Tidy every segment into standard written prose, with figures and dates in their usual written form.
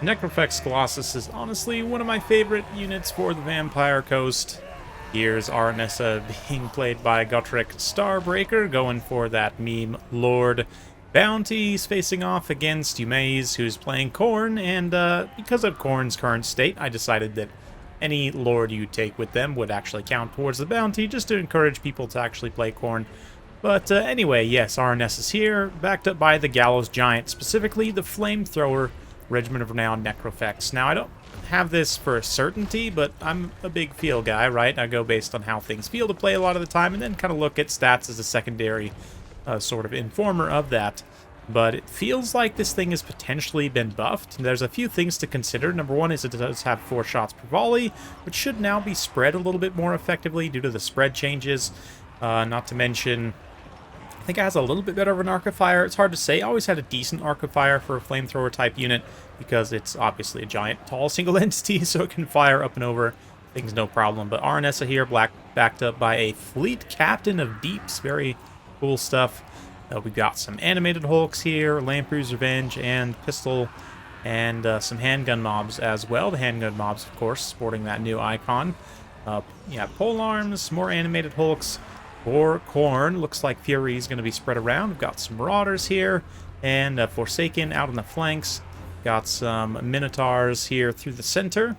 Necrofex Colossus is honestly one of my favorite units for the Vampire Coast. Here's Arnessa being played by Gotrek Starbreaker, going for that meme Lord Bounty. He's facing off against Umaze, who's playing Khorne, and because of Khorne's current state, I decided that any Lord you take with them would actually count towards the bounty, just to encourage people to actually play Khorne. But anyway, yes, Arness is here, backed up by the Gallows Giant, specifically the Flamethrower Regiment of Renowned Necrofex. Now, I don't have this for a certainty, but I'm a big feel guy, right? I go based on how things feel to play a lot of the time, and then kind of look at stats as a secondary sort of informer of that. But it feels like this thing has potentially been buffed. There's a few things to consider. Number one is it does have 4 shots per volley, which should now be spread a little bit more effectively due to the spread changes. Not to mention, I think it has a little bit better of an arc of fire. It's hard to say. I always had a decent arc of fire for a flamethrower type unit because it's obviously a giant, tall single entity, so it can fire up and over things no problem. But Arnessa here, backed up by a fleet captain of deeps. Very cool stuff. We've got some animated Hulks here, Lamprey's Revenge, and Pistol, and some handgun mobs as well. The handgun mobs, of course, sporting that new icon. Yeah, pole arms, more animated Hulks. For Khorne, looks like Fury is going to be spread around. We've got some Marauders here, and Forsaken out on the flanks. Got some Minotaurs here through the center.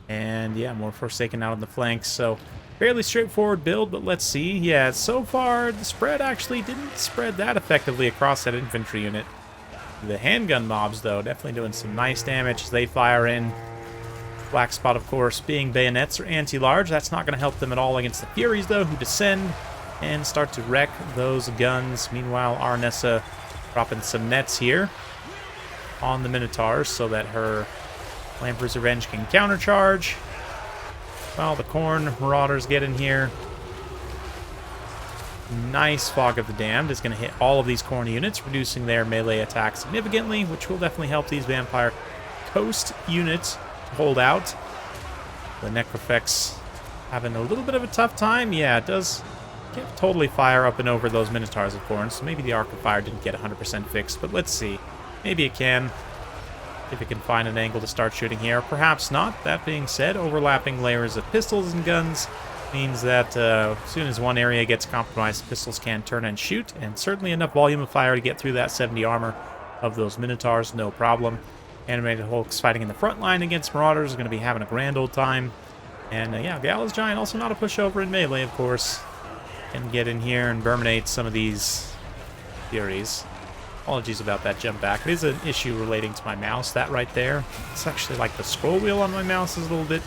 And yeah, more Forsaken out on the flanks, so fairly straightforward build, but let's see. Yeah, so far, the spread actually didn't spread that effectively across that infantry unit. The handgun mobs, though, definitely doing some nice damage as they fire in. Black Spot, of course, being bayonets or anti-large. That's not going to help them at all against the Furies, though, who descend and start to wreck those guns. Meanwhile, Arnessa dropping some nets here on the Minotaurs so that her Lamprey's Revenge can countercharge. While the Khorne Marauders get in here. Nice Fog of the Damned is going to hit all of these Khorne units, reducing their melee attack significantly, which will definitely help these Vampire Coast units hold out. The Necrofex having a little bit of a tough time. Yeah, it does can't totally fire up and over those Minotaurs, of course, so maybe the Arc of Fire didn't get 100% fixed, but let's see. Maybe it can. If it can find an angle to start shooting here. Perhaps not. That being said, overlapping layers of pistols and guns means that as soon as one area gets compromised, pistols can turn and shoot, and certainly enough volume of fire to get through that 70 armor of those Minotaurs, no problem. Animated Hulks fighting in the front line against Marauders is going to be having a grand old time. And yeah, Gallows Giant also not a pushover in melee, of course. Can get in here and verminate some of these Furies. Apologies about that jump back. It is an issue relating to my mouse, that right there. It's actually like the scroll wheel on my mouse is a little bit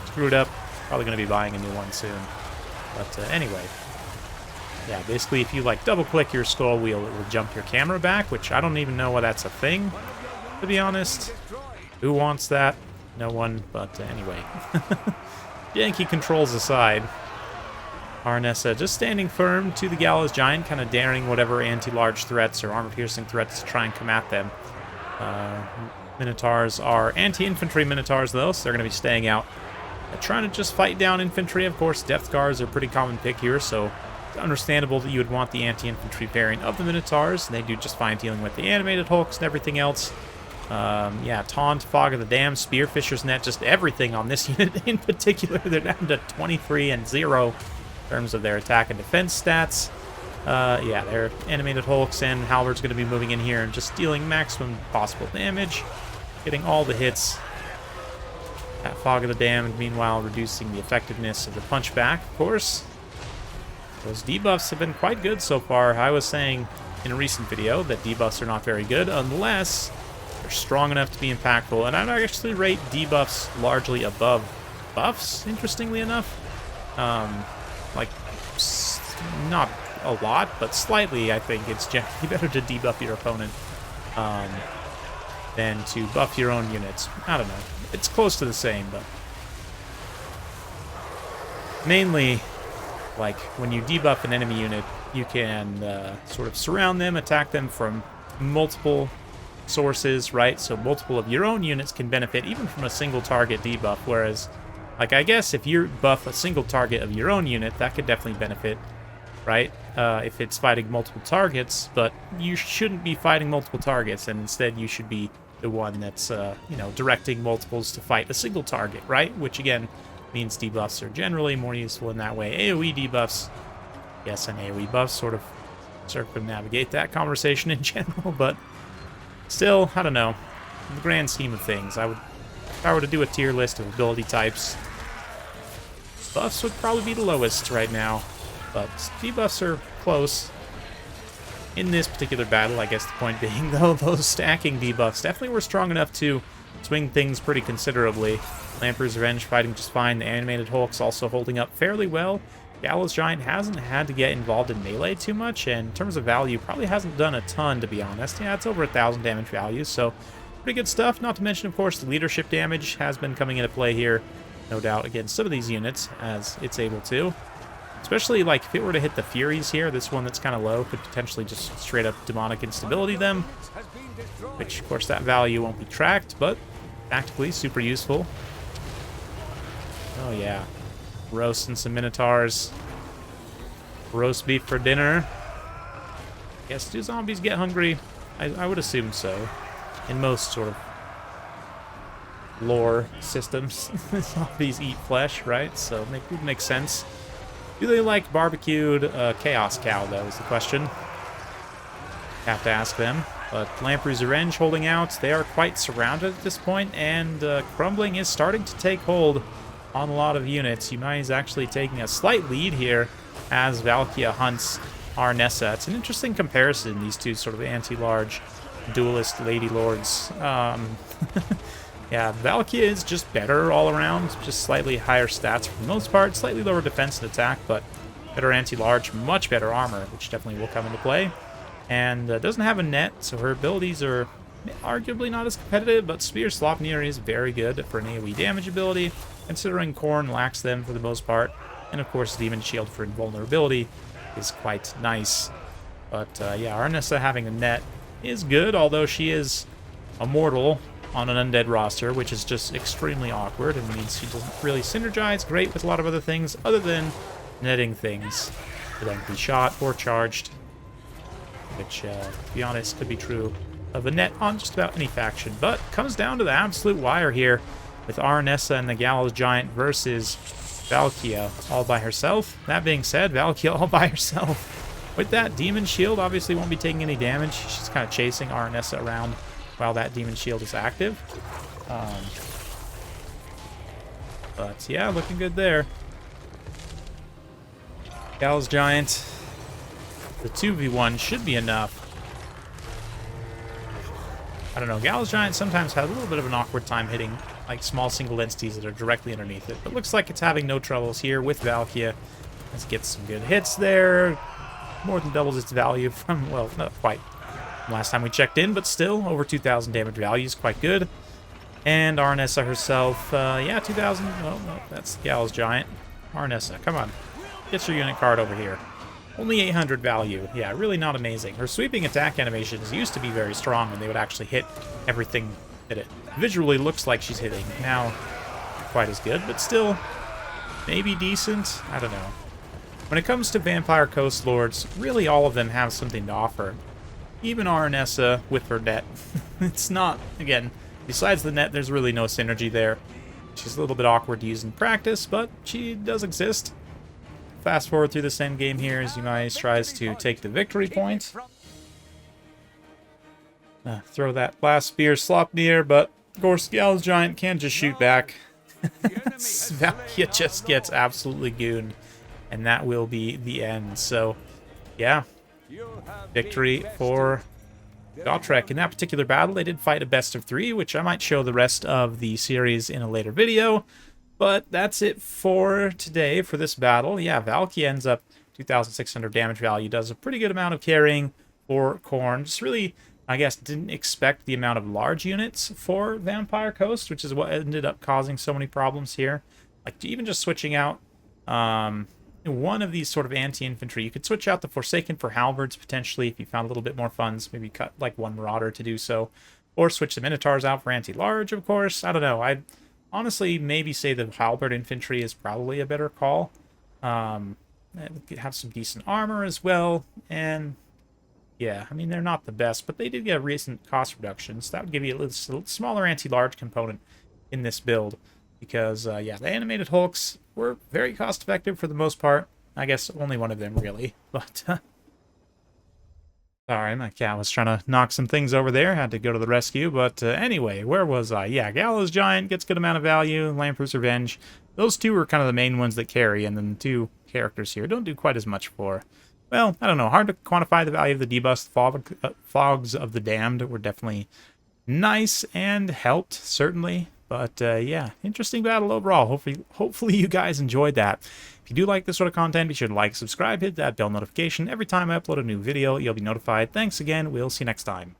screwed up. Probably going to be buying a new one soon. But anyway. Yeah, basically if you like double click your scroll wheel, it will jump your camera back, which I don't even know why that's a thing, to be honest. Who wants that? No one, but anyway. Yankee controls aside. Arnessa just standing firm to the Gallows Giant, kind of daring whatever anti-large threats or armor-piercing threats to try and come at them. Minotaurs are anti-infantry Minotaurs, though, so they're going to be staying out. Trying to just fight down infantry, of course. Depth Guards are a pretty common pick here, so it's understandable that you would want the anti-infantry variant of the Minotaurs. They do just fine dealing with the animated Hulks and everything else. Yeah, Taunt, Fog of the Dam, Spearfisher's Net, just everything on this unit in particular. They're down to 23 and 0 in terms of their attack and defense stats. Yeah, their animated Hulks and Halberds going to be moving in here and just dealing maximum possible damage, getting all the hits. That Fog of the Damned, meanwhile, reducing the effectiveness of the punchback, of course. Those debuffs have been quite good so far. I was saying in a recent video that debuffs are not very good unless they're strong enough to be impactful, and I'd actually rate debuffs largely above buffs, interestingly enough. Like, not a lot, but slightly, I think it's generally better to debuff your opponent than to buff your own units. I don't know. It's close to the same, but mainly, like, when you debuff an enemy unit, you can sort of surround them, attack them from multiple sources, right? So multiple of your own units can benefit even from a single target debuff, whereas, like, I guess if you buff a single target of your own unit, that could definitely benefit, right? if it's fighting multiple targets, but you shouldn't be fighting multiple targets, and instead you should be the one that's, you know, directing multiples to fight a single target, right? Which, again, means debuffs are generally more useful in that way. AoE debuffs, yes, and AoE buffs sort of circumnavigate that conversation in general, but still, I don't know. In the grand scheme of things, if I were to do a tier list of ability types, buffs would probably be the lowest right now, but debuffs are close. In this particular battle, I guess the point being, though, those stacking debuffs definitely were strong enough to swing things pretty considerably. Lamprey's Revenge fighting just fine. The animated Hulk's also holding up fairly well. Gallows Giant hasn't had to get involved in melee too much, and in terms of value, probably hasn't done a ton, to be honest. Yeah, it's over 1,000 damage value, so pretty good stuff. Not to mention, of course, the leadership damage has been coming into play here, no doubt, against some of these units, as it's able to. Especially, like, if it were to hit the Furies here, this one that's kind of low could potentially just straight up demonic instability them. Which, of course, that value won't be tracked, but tactically super useful. Oh, yeah. Roasting some Minotaurs. Roast beef for dinner. Guess, do zombies get hungry? I would assume so. In most sort of lore systems, zombies eat flesh, right? So it would make sense. Do they like barbecued Chaos Cow, though, is the question. Have to ask them. But Lamprey's Revenge holding out. They are quite surrounded at this point, and crumbling is starting to take hold on a lot of units. Yumai's actually taking a slight lead here as Valkia hunts Arnessa. It's an interesting comparison, these two sort of anti-large duelist lady lords. Yeah, Valkia is just better all around, just slightly higher stats for the most part, slightly lower defense and attack, but better anti-large, much better armor, which definitely will come into play. And doesn't have a net, so her abilities are arguably not as competitive, but Spear Slopnir is very good for an AoE damage ability, considering Khorne lacks them for the most part. And of course, Demon Shield for invulnerability is quite nice. But yeah, Arnessa having a net is good, although she is immortal on an undead roster, which is just extremely awkward and means she doesn't really synergize great with a lot of other things other than netting things for them to be shot or charged, which, to be honest, could be true of a net on just about any faction. But comes down to the absolute wire here with Arnessa and the Gallows Giant versus Valkia all by herself. That being said, Valkia all by herself with that Demon Shield obviously won't be taking any damage. She's kind of chasing Arnessa around while that Demon Shield is active. But yeah, looking good there. Gallows Giant, the 2v1 should be enough. I don't know, Gallows Giant sometimes has a little bit of an awkward time hitting like small single entities that are directly underneath it, but looks like it's having no troubles here with Valkia. Let's get some good hits there. More than doubles its value from, well, not quite last time we checked in, but still, over 2,000 damage value is quite good. And Arnessa herself, yeah, 2,000, oh, no, that's Gallows Giant. Arnessa, come on, get your unit card over here. Only 800 value, yeah, really not amazing. Her sweeping attack animations used to be very strong, and they would actually hit everything that it visually looks like she's hitting. Now, not quite as good, but still, maybe decent, I don't know. When it comes to Vampire Coast Lords, really all of them have something to offer. Even Arnessa with her net. It's not, again, besides the net, there's really no synergy there. She's a little bit awkward to use in practice, but she does exist. Fast forward through the same game here as Yumai tries to take the victory point. Throw that last spear Slopnir, but of course Gallows Giant can't just shoot back. Valkia just gets absolutely gooned, and that will be the end. So, yeah. Victory for Gotrek. In that particular battle, they did fight a best of 3, which I might show the rest of the series in a later video. But that's it for today for this battle. Yeah, Valkia ends up 2,600 damage value, does a pretty good amount of carrying for Khorne. Just really, I guess, didn't expect the amount of large units for Vampire Coast, which is what ended up causing so many problems here. Like, even just switching out one of these sort of anti-infantry. You could switch out the Forsaken for Halberds, potentially, if you found a little bit more funds. Maybe cut, like, one Marauder to do so. Or switch the Minotaurs out for anti-large, of course. I don't know. I'd honestly maybe say the Halberd infantry is probably a better call. have some decent armor as well, and yeah, I mean, they're not the best, but they did get a recent cost reduction, so that would give you a little smaller anti-large component in this build, because, yeah, the animated Hulks were very cost-effective for the most part. I guess only one of them, really, but... Sorry, my cat was trying to knock some things over there. Had to go to the rescue. But anyway, where was I? Yeah, Gallows Giant gets good amount of value. Lamprey's Revenge. Those two are kind of the main ones that carry. And then the two characters here don't do quite as much for. Well, I don't know. Hard to quantify the value of the debuffs. Fogs of the Damned were definitely nice and helped, certainly. But yeah, interesting battle overall. Hopefully you guys enjoyed that. If you do like this sort of content, be sure to like, subscribe, hit that bell notification. Every time I upload a new video, you'll be notified. Thanks again. We'll see you next time.